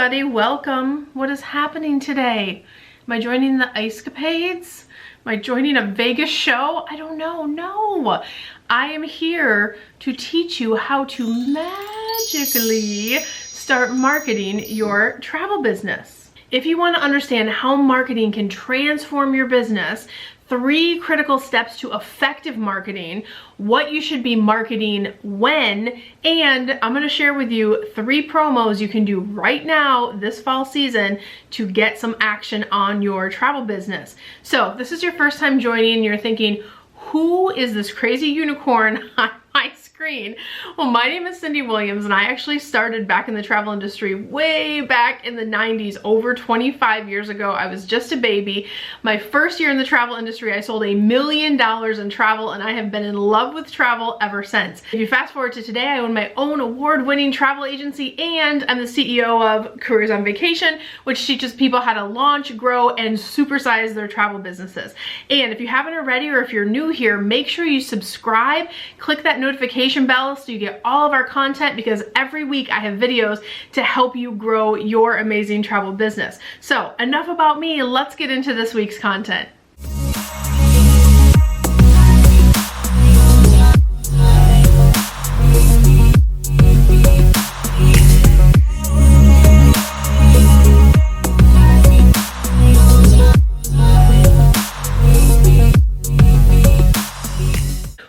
everybody, welcome. What is happening today? Am I joining the Icecapades? Am I joining a Vegas show? I don't know, no. I am here to teach you how to magically start marketing your travel business. If you want to understand how marketing can transform your business, 3 critical steps to effective marketing, what you should be marketing when, and I'm going to share with you 3 promos you can do right now this fall season to get some action on your travel business. So if this is your first time joining and you're thinking, who is this crazy unicorn on my screen? Well, my name is Cyndi Williams and I actually started back in the travel industry way back in the 90s, over 25 years ago. I was just a baby. My first year in the travel industry, I sold $1 million in travel and I have been in love with travel ever since. If you fast forward to today, I own my own award-winning travel agency and I'm the CEO of Careers on Vacation, which teaches people how to launch, grow, and supersize their travel businesses. And if you haven't already, or if you're new here, make sure you subscribe, click that notification bell so you get all of our content, because every week I have videos to help you grow your amazing travel business. So enough about me, let's get into this week's content.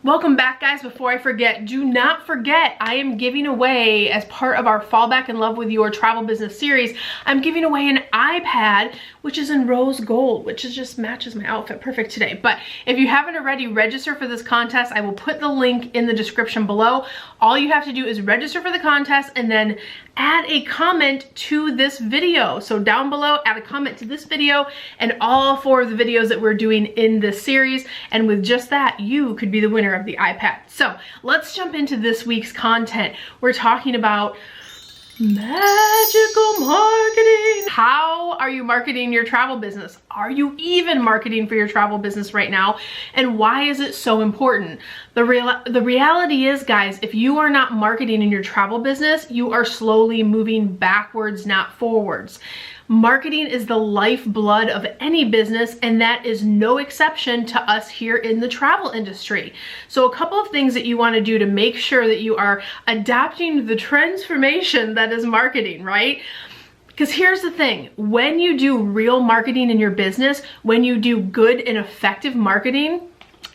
Welcome back, guys. Before I forget, do not forget, I am giving away, as part of our Fall Back in Love with Your Travel Business series, I'm giving away an iPad, which is in rose gold, which is just matches my outfit perfect today. But if you haven't already, register for this contest. I will put the link in the description below. All you have to do is register for the contest and then add a comment to this video. So down below, add a comment to this video and all 4 of the videos that we're doing in this series. And with just that, you could be the winner of the iPad. So let's jump into this week's content. We're talking about magical marketing. How are you marketing your travel business? Are you even marketing for your travel business right now? And why is it so important? The reality is, guys, if you are not marketing in your travel business, you are slowly moving backwards, not forwards. Marketing is the lifeblood of any business, and that is no exception to us here in the travel industry. So a couple of things that you want to do to make sure that you are adapting the transformation that is marketing, right? Because here's the thing, when you do real marketing in your business, when you do good and effective marketing,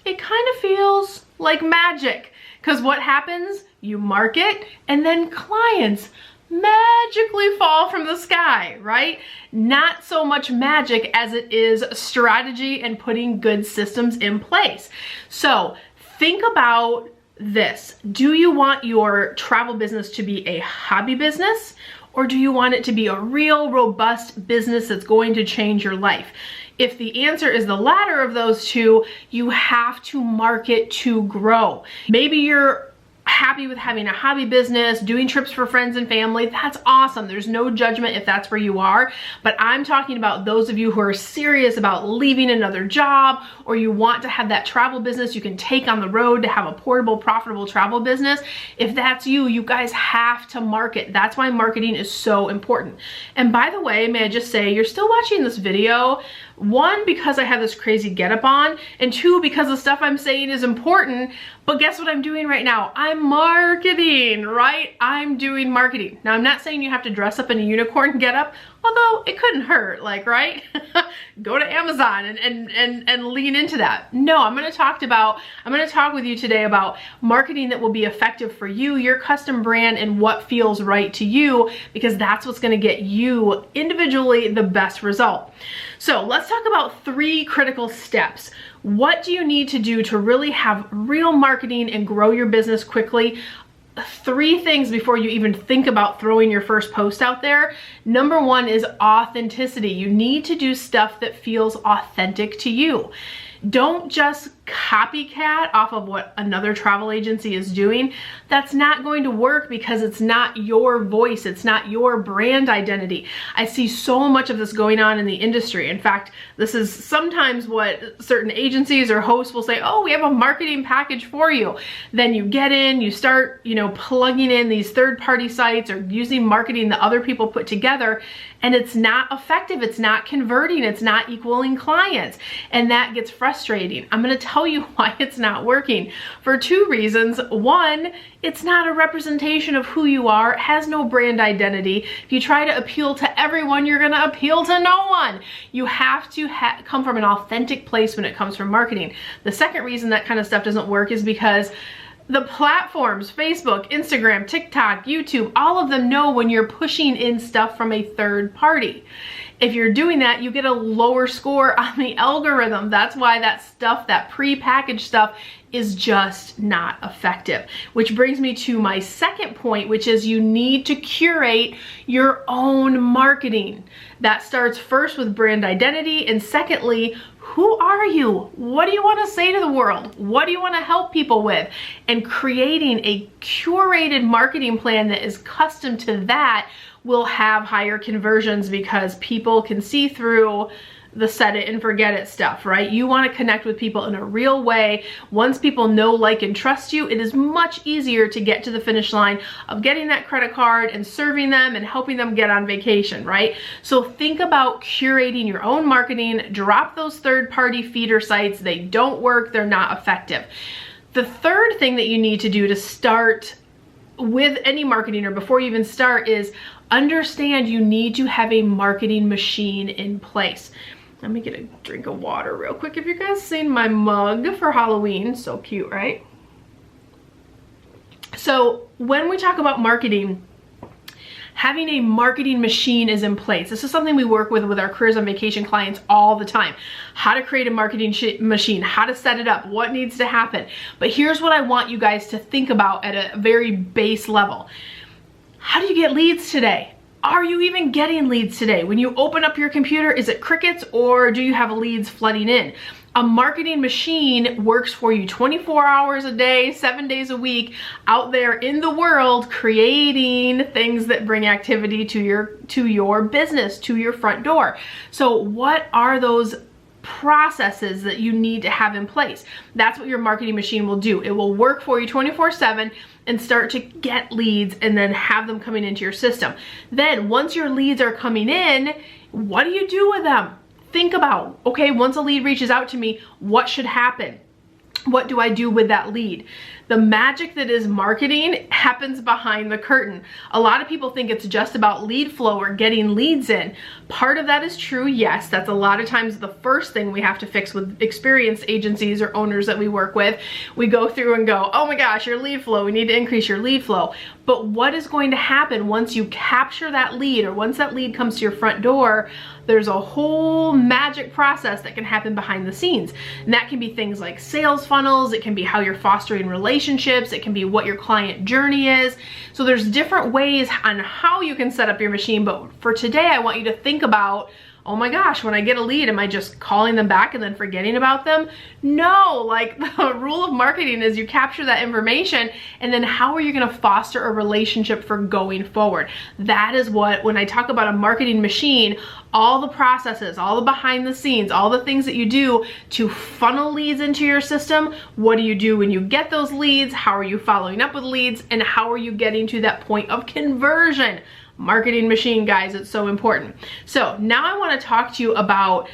it kind of feels like magic. Because what happens? You market and then clients magically fall from the sky, right? Not so much magic as it is strategy and putting good systems in place. So think about this. Do you want your travel business to be a hobby business, or do you want it to be a real robust business that's going to change your life? If the answer is the latter of those two, you have to market to grow. Maybe you're happy with having a hobby business, doing trips for friends and family. That's awesome. There's no judgment if that's where you are. But I'm talking about those of you who are serious about leaving another job, or you want to have that travel business you can take on the road to have a portable, profitable travel business. If that's you, you guys have to market. That's why marketing is so important. And by the way, may I just say, you're still watching this video, 1, because I have this crazy getup on, and 2, because the stuff I'm saying is important. But guess what I'm doing right now? I'm marketing, right? I'm doing marketing. Now, I'm not saying you have to dress up in a unicorn getup, although it couldn't hurt, like, right? Go to Amazon and lean into that. No, I'm gonna talk with you today about marketing that will be effective for you, your custom brand, and what feels right to you, because that's what's gonna get you individually the best result. So let's talk about 3 critical steps. What do you need to do to really have real marketing and grow your business quickly? 3 things before you even think about throwing your first post out there. Number 1 is authenticity. You need to do stuff that feels authentic to you. Don't just copycat off of what another travel agency is doing, that's not going to work because it's not your voice, it's not your brand identity. I see so much of this going on in the industry. In fact, this is sometimes what certain agencies or hosts will say, oh, we have a marketing package for you. Then you get in, you start, you know, plugging in these third-party sites or using marketing that other people put together, and it's not effective, it's not converting, it's not equaling clients, and that gets frustrating. I'm gonna tell you why it's not working for two reasons. One, it's not a representation of who you are, it has no brand identity. If you try to appeal to everyone, you're gonna appeal to no one. You have to come from an authentic place when it comes from marketing. The second reason that kind of stuff doesn't work is because the platforms, Facebook, Instagram, TikTok, YouTube, all of them know when you're pushing in stuff from a third party. If you're doing that, you get a lower score on the algorithm. That's why that stuff, that pre-packaged stuff, is just not effective. Which brings me to my second point, which is you need to curate your own marketing. That starts first with brand identity, and secondly, who are you? What do you want to say to the world? What do you want to help people with? And creating a curated marketing plan that is custom to that will have higher conversions because people can see through the set it and forget it stuff, right? You want to connect with people in a real way. Once people know, like, and trust you, it is much easier to get to the finish line of getting that credit card and serving them and helping them get on vacation, right? So think about curating your own marketing. Drop those third-party feeder sites. They don't work. They're not effective. The third thing that you need to do to start with any marketing or before you even start is understand you need to have a marketing machine in place. Let me get a drink of water real quick. If you guys seen my mug for Halloween, so cute, right? So when we talk about marketing, having a marketing machine is in place. This is something we work with our Careers on Vacation clients all the time. How to create a marketing machine, how to set it up, what needs to happen. But here's what I want you guys to think about at a very base level. How do you get leads today? Are you even getting leads today? When you open up your computer, is it crickets or do you have leads flooding in? A marketing machine works for you 24 hours a day, 7 days a week, out there in the world creating things that bring activity to your business, to your front door. So what are those processes that you need to have in place? That's what your marketing machine will do. It will work for you 24/7 and start to get leads and then have them coming into your system. Then once your leads are coming in, what do you do with them? Think about, okay, once a lead reaches out to me, what should happen? What do I do with that lead? The magic that is marketing happens behind the curtain. A lot of people think it's just about lead flow or getting leads in. Part of that is true, yes. That's a lot of times the first thing we have to fix with experienced agencies or owners that we work with. We go through and go, oh my gosh, your lead flow, we need to increase your lead flow. But what is going to happen once you capture that lead or once that lead comes to your front door? There's a whole magic process that can happen behind the scenes. And that can be things like sales funnels, it can be how you're fostering relationships, it can be what your client journey is. So there's different ways on how you can set up your machine, but for today I want you to think about, oh my gosh, when I get a lead, am I just calling them back and then forgetting about them? No, like the rule of marketing is you capture that information and then how are you gonna foster a relationship for going forward? That is what, when I talk about a marketing machine, all the processes, all the behind the scenes, all the things that you do to funnel leads into your system. What do you do when you get those leads? How are you following up with leads? And how are you getting to that point of conversion? Marketing machine, guys, it's so important. So now I want to talk to you about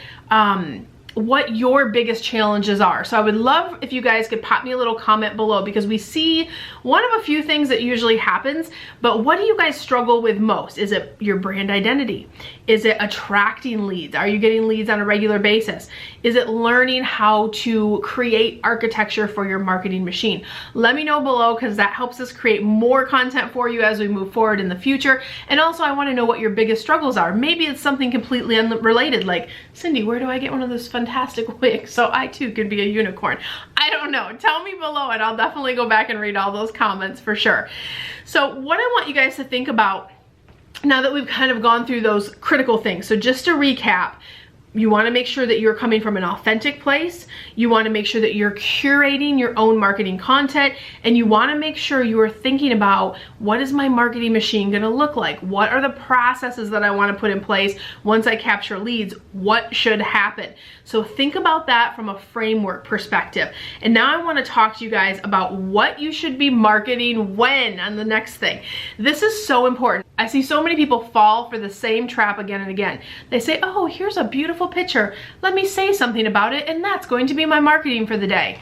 what your biggest challenges are. So I would love if you guys could pop me a little comment below, because we see one of a few things that usually happens, but what do you guys struggle with most? Is it your brand identity? Is it attracting leads? Are you getting leads on a regular basis? Is it learning how to create architecture for your marketing machine? Let me know below, because that helps us create more content for you as we move forward in the future. And also I want to know what your biggest struggles are. Maybe it's something completely unrelated, like, Cyndi, where do I get one of those fantastic wigs so I too could be a unicorn? I don't know. Tell me below and I'll definitely go back and read all those comments for sure. So what I want you guys to think about now that we've kind of gone through those critical things. So just to recap, You want to make sure that you're coming from an authentic place. You want to make sure that you're curating your own marketing content, and you want to make sure you are thinking about, what is my marketing machine going to look like? What are the processes that I want to put in place once I capture leads? What should happen? So think about that from a framework perspective. And now I want to talk to you guys about what you should be marketing when on the next thing. This is so important. I see so many people fall for the same trap again and again. They say, oh, here's a beautiful picture. Let me say something about it, and that's going to be my marketing for the day.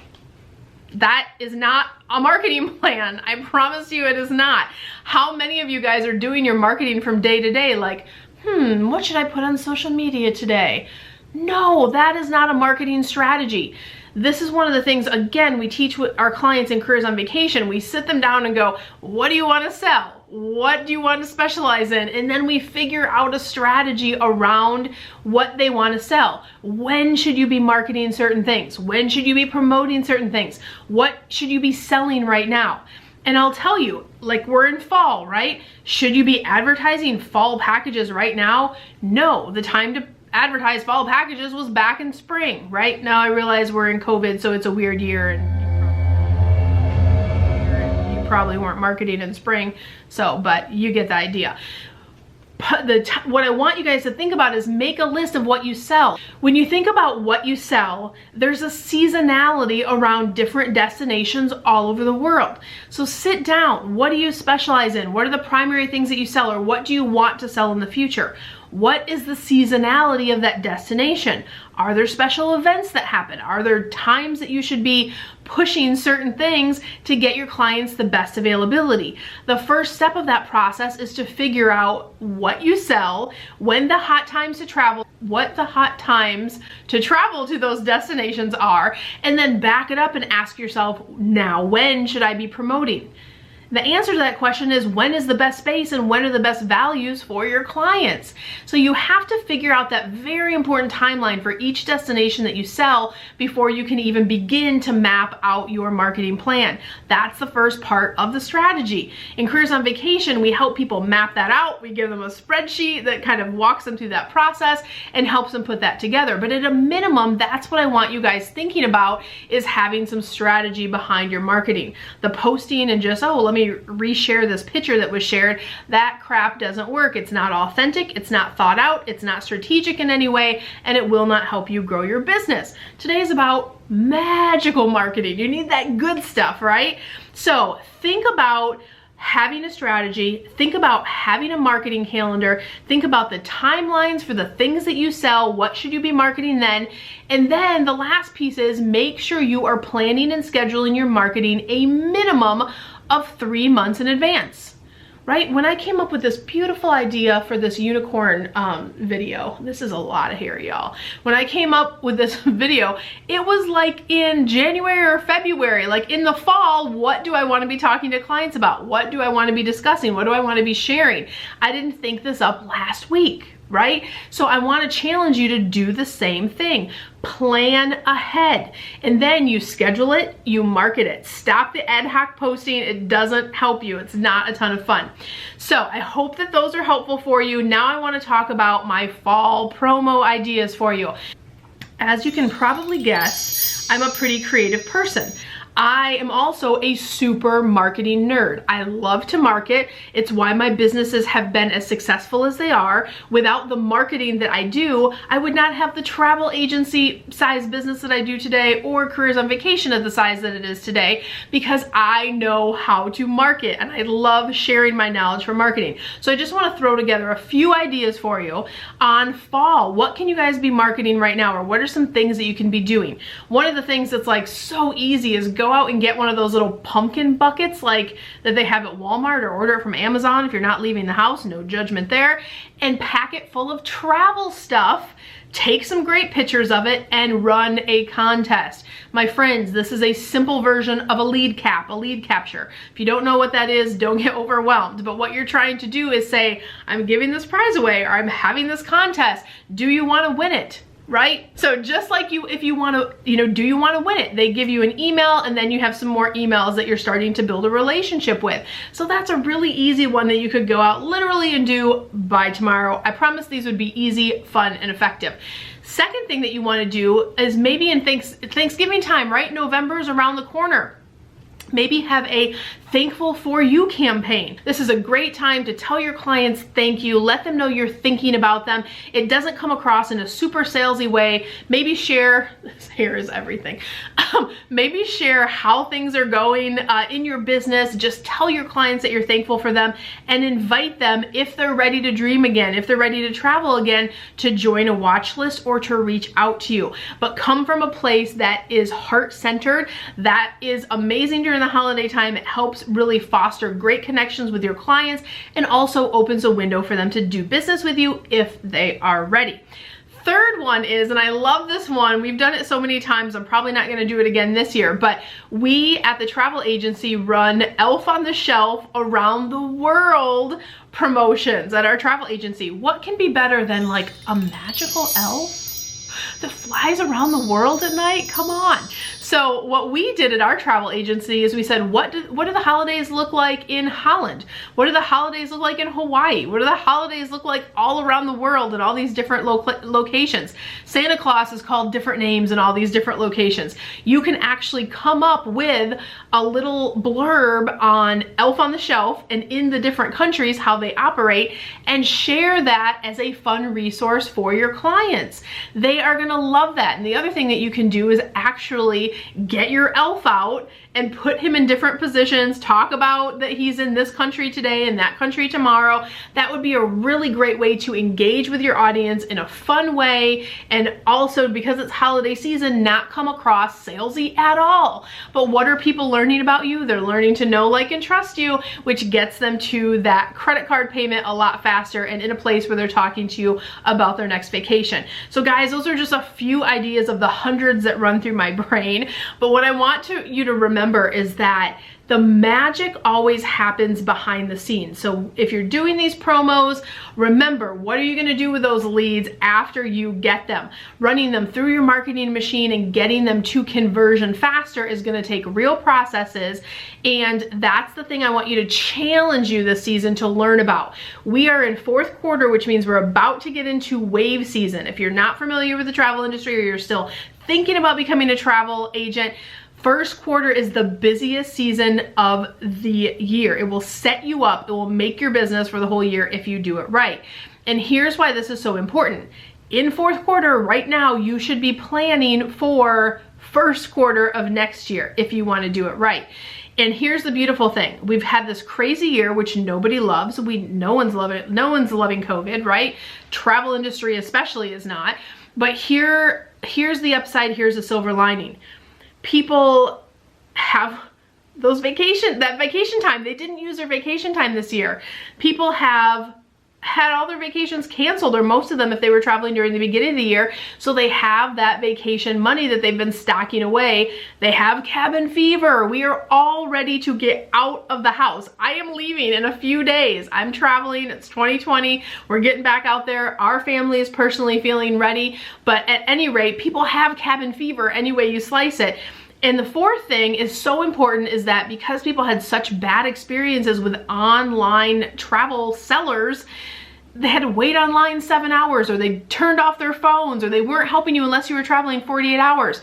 That is not a marketing plan. I promise you it is not. How many of you guys are doing your marketing from day to day? Like, what should I put on social media today? No, that is not a marketing strategy. This is one of the things, again, we teach with our clients in Careers on Vacation. We sit them down and go, what do you want to sell? What do you want to specialize in? And then we figure out a strategy around what they want to sell. When should you be marketing certain things? When should you be promoting certain things? What should you be selling right now? And I'll tell you, like, we're in fall, right? Should you be advertising fall packages right now? No, the time to advertise fall packages was back in spring. Right now I realize we're in COVID, so it's a weird year, and you probably weren't marketing in spring, so, but you get the idea. What I want you guys to think about is make a list of what you sell. When you think about what you sell, there's a seasonality around different destinations all over the world. So sit down. What do you specialize in? What are the primary things that you sell, or what do you want to sell in the future? What is the seasonality of that destination? Are there special events that happen? Are there times that you should be pushing certain things to get your clients the best availability? The first step of that process is to figure out what you sell, when the hot times to travel, what the hot times to travel to those destinations are, and then back it up and ask yourself, now when should I be promoting? The answer to that question is, when is the best space and when are the best values for your clients? So you have to figure out that very important timeline for each destination that you sell before you can even begin to map out your marketing plan. That's the first part of the strategy. In Careers on Vacation, we help people map that out. We give them a spreadsheet that kind of walks them through that process and helps them put that together. But at a minimum, that's what I want you guys thinking about, is having some strategy behind your marketing. The posting and just, oh, let me reshare this picture that was shared, that crap doesn't work. It's not authentic, it's not thought out, it's not strategic in any way, and it will not help you grow your business. Today is about magical marketing. You need that good stuff, right? So think about having a strategy, think about having a marketing calendar, think about the timelines for the things that you sell, what should you be marketing then, and then the last piece is make sure you are planning and scheduling your marketing a minimum of 3 months in advance. Right? When I came up with this beautiful idea for this unicorn video, this is a lot of hair, y'all. When I came up with this video, it was like in January or February, like in the fall, what do I want to be talking to clients about? What do I want to be discussing? What do I want to be sharing? I didn't think this up last week, right? So I want to challenge you to do the same thing. Plan ahead, and then you schedule it, you market it. Stop the ad hoc posting. It doesn't help you. It's not a ton of fun. So I hope that those are helpful for you. Now I want to talk about my fall promo ideas for you. As you can probably guess, I'm a pretty creative person. I am also a super marketing nerd. I love to market. It's why my businesses have been as successful as they are. Without the marketing that I do, I would not have the travel agency size business that I do today, or Careers on Vacation at the size that it is today, because I know how to market and I love sharing my knowledge for marketing. So I just want to throw together a few ideas for you on fall. What can you guys be marketing right now, or what are some things that you can be doing? One of the things that's like so easy is go out and get one of those little pumpkin buckets like that they have at Walmart, or order it from Amazon if you're not leaving the house, no judgment there, and pack it full of travel stuff. Take some great pictures of it and run a contest. My friends, this is a simple version of a lead capture. If you don't know what that is, don't get overwhelmed. But what you're trying to do is say, I'm giving this prize away, or I'm having this contest. Do you want to win it? right? So just like if you want to, do you want to win it? They give you an email and then you have some more emails that you're starting to build a relationship with. So that's a really easy one that you could go out literally and do by tomorrow. I promise these would be easy, fun, and effective. Second thing that you want to do is maybe in Thanksgiving time, right? November is around the corner. Maybe have a thankful for you campaign. This is a great time to tell your clients thank you, let them know you're thinking about them. It doesn't come across in a super salesy way. Maybe share, here is everything. Maybe share how things are going in your business. Just tell your clients that you're thankful for them and invite them, if they're ready to dream again, if they're ready to travel again, to join a watch list or to reach out to you. But come from a place that is heart-centered. That is amazing during the holiday time. It helps really foster great connections with your clients and also opens a window for them to do business with you if they are ready. Third one is, and I love this one, we've done it so many times, I'm probably not going to do it again this year, but we at the travel agency run Elf on the Shelf around the world promotions at our travel agency. What can be better than like a magical elf that flies around the world at night? Come on. So what we did at our travel agency is we said, what do the holidays look like in Holland? What do the holidays look like in Hawaii? What do the holidays look like all around the world in all these different locations? Santa Claus is called different names in all these different locations. You can actually come up with a little blurb on Elf on the Shelf and in the different countries, how they operate, and share that as a fun resource for your clients. They are gonna love that. And the other thing that you can do is actually get your elf out and put him in different positions, talk about that he's in this country today and that country tomorrow. That would be a really great way to engage with your audience in a fun way, and also, because it's holiday season, not come across salesy at all. But what are people learning about you? They're learning to know, like, and trust you, which gets them to that credit card payment a lot faster and in a place where they're talking to you about their next vacation. So guys, those are just a few ideas of the hundreds that run through my brain. But what I want you to remember is that the magic always happens behind the scenes. So if you're doing these promos, remember, what are you gonna do with those leads after you get them? Running them through your marketing machine and getting them to conversion faster is gonna take real processes. And that's the thing I want you to challenge you this season to learn about. We are in fourth quarter, which means we're about to get into wave season. If you're not familiar with the travel industry or you're still thinking about becoming a travel agent, first quarter is the busiest season of the year. It will set you up. It will make your business for the whole year if you do it right. And here's why this is so important. In fourth quarter, right now, you should be planning for first quarter of next year if you want to do it right. And here's the beautiful thing. We've had this crazy year, which nobody loves. No one's loving COVID, right? Travel industry especially is not. But here's the upside, here's the silver lining. People have that vacation time. They didn't use their vacation time this year. People have had all their vacations canceled, or most of them if they were traveling during the beginning of the year. So they have that vacation money that they've been stocking away. They have cabin fever. We are all ready to get out of the house. I am leaving in a few days. I'm traveling. It's 2020. We're getting back out there. Our family is personally feeling ready. But at any rate, people have cabin fever any way you slice it. And the fourth thing is so important, is that because people had such bad experiences with online travel sellers, they had to wait online 7 hours, or they turned off their phones, or they weren't helping you unless you were traveling 48 hours.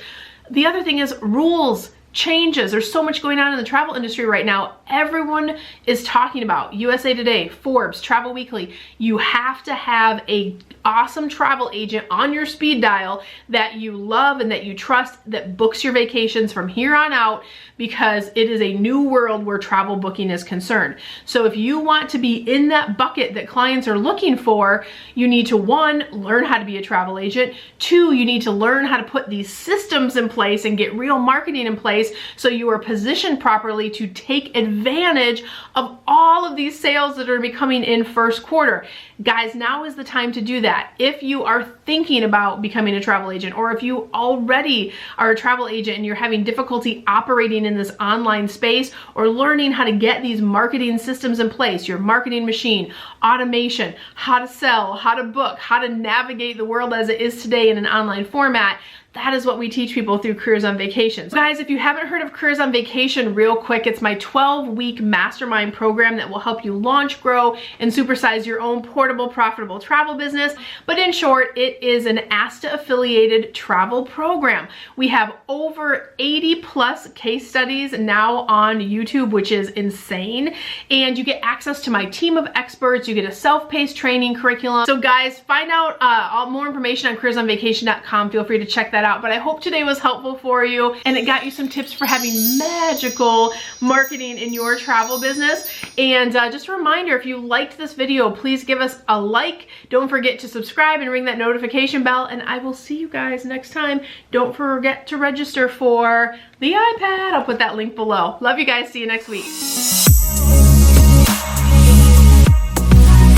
The other thing is rules, changes. There's so much going on in the travel industry right now. Everyone is talking about USA Today, Forbes, Travel Weekly. You have to have a awesome travel agent on your speed dial that you love and that you trust, that books your vacations from here on out, because it is a new world where travel booking is concerned. So if you want to be in that bucket that clients are looking for, you need to, one, learn how to be a travel agent. Two, you need to learn how to put these systems in place and get real marketing in place so you are positioned properly to take advantage of all of these sales that are becoming in first quarter. Guys, now is the time to do that. If you are thinking about becoming a travel agent, or if you already are a travel agent and you're having difficulty operating in this online space, or learning how to get these marketing systems in place, your marketing machine, automation, how to sell, how to book, how to navigate the world as it is today in an online format, that is what we teach people through Careers on Vacation. So guys, if you haven't heard of Careers on Vacation, real quick, it's my 12-week mastermind program that will help you launch, grow, and supersize your own portable, profitable travel business. But in short, it is an ASTA affiliated travel program. We have over 80 plus case studies now on YouTube, which is insane. And you get access to my team of experts. You get a self-paced training curriculum. So guys, find out more information on careersonvacation.com. Feel free to check that out. But I hope today was helpful for you and it got you some tips for having magical marketing in your travel business. And just a reminder, if you liked this video, please give us a like. Don't forget to subscribe and ring that notification bell, and I will see you guys next time. Don't forget to register for the iPad. I'll put that link below. Love you guys. See you next week.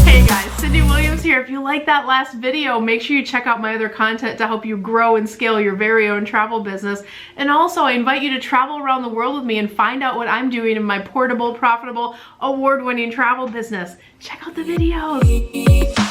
Hey guys, Cyndi Williams here. If you like that last video, make sure you check out my other content to help you grow and scale your very own travel business. And also, I invite you to travel around the world with me and find out what I'm doing in my portable, profitable, award-winning travel business. Check out the videos.